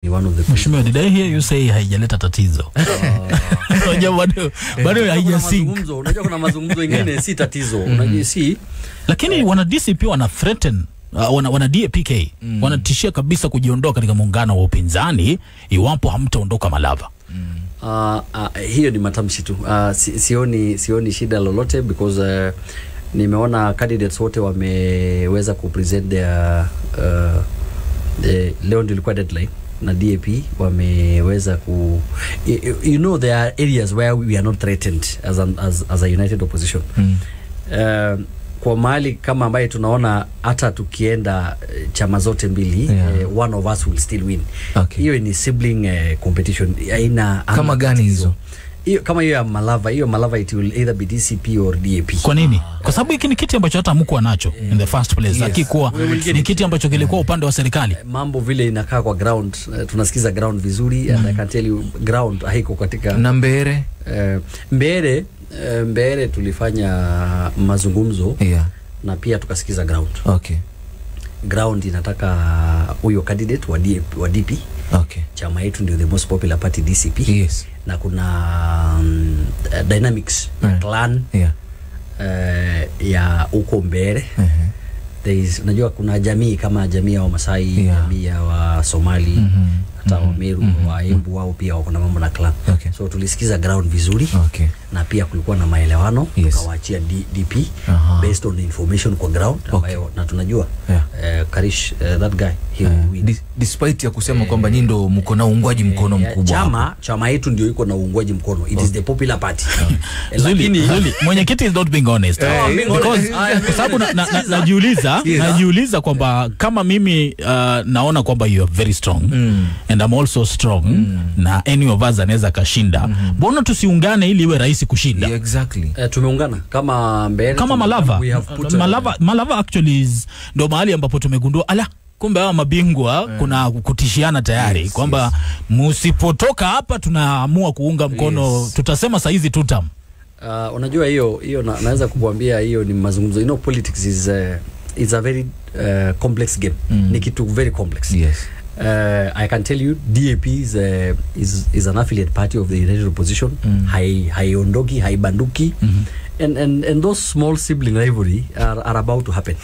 Mheshimiwa, did I hear you say haijaleta tatizo? Unajua bado haijasink. Unajua kuna mazungumzo mengine si tatizo. Unajua si. Lakini wana DCP wana threaten wana DAPK wanatishia kabisa kujiondoa katika muungano wa upinzani iwapo hamtaondoka Malava. Hiyo ni matamshi tu. Sioni shida lolote because nimeona candidates wote wameweza kupresent their leo ndio ilikuwa deadline na DAP wameweza ku there are areas where we are not threatened as a united opposition. Kwa mali kama ambaye tunaona hata tukienda chama zote mbili one of us will still win. Hiyo ni sibling competition. Haina kama gani hizo? Kama hiyo ya Malava it will either be DCP or DAP. Kwa nini? Kwa sababu hiki ni kiti ambacho hata mkuwa nacho in the first place. Hakikuwa ni kiti ambacho kilikuwa upande wa serikali. Mambo vile inakaa kwa ground, tunasikiza ground vizuri and I can tell you ground haiko katika na Mbere tulifanya mazungumzo na pia tukasikiza ground. Ground inataka huyo candidate wa DP. Chama yetu ndio the most popular party DCP. Na kuna dynamics clan ya uko Mbere. Unajua kuna jamii kama jamii ya Wamasai, jamii ya wa Somali, hata wa Meru, wa Embu wao pia wako na mambo na clan. So tulisikiza ground vizuri. Na pia kulikuwa na maelewano tukawaachia DP based on the information kwa ground ambayo na tunajua Karish that guy despite ya kusema kwamba nyinyi ndio mko na uungwaji mkono mkubwa. Chama yetu ndio iko na uungwaji mkono. It is the popular party. Lakini mwenyekiti is not being honest. Because kwa sababu najiuliza kwamba kama mimi naona kwamba you are very strong and I'm also strong na any of us anaweza kashinda. Mbona tusiungane ili iwe rahisi kushinda? Exactly. Tumeungana kama Mbere, kama Malava. Malava actually is ndo mahali ambapo tumegundua kumbe hawa mabingwa kuna kutishiana tayari kwamba msipotoka hapa tunaamua kuunga mkono tutasema saa hizi tutam. Unajua hiyo naweza kukuambia hiyo ni mazungumzo. Politics is a very complex game. Ni kitu very complex. I can tell you DAP is an affiliate party of the United Opposition. Haiondoki, haibanduki. And those small sibling rivalry are about to happen.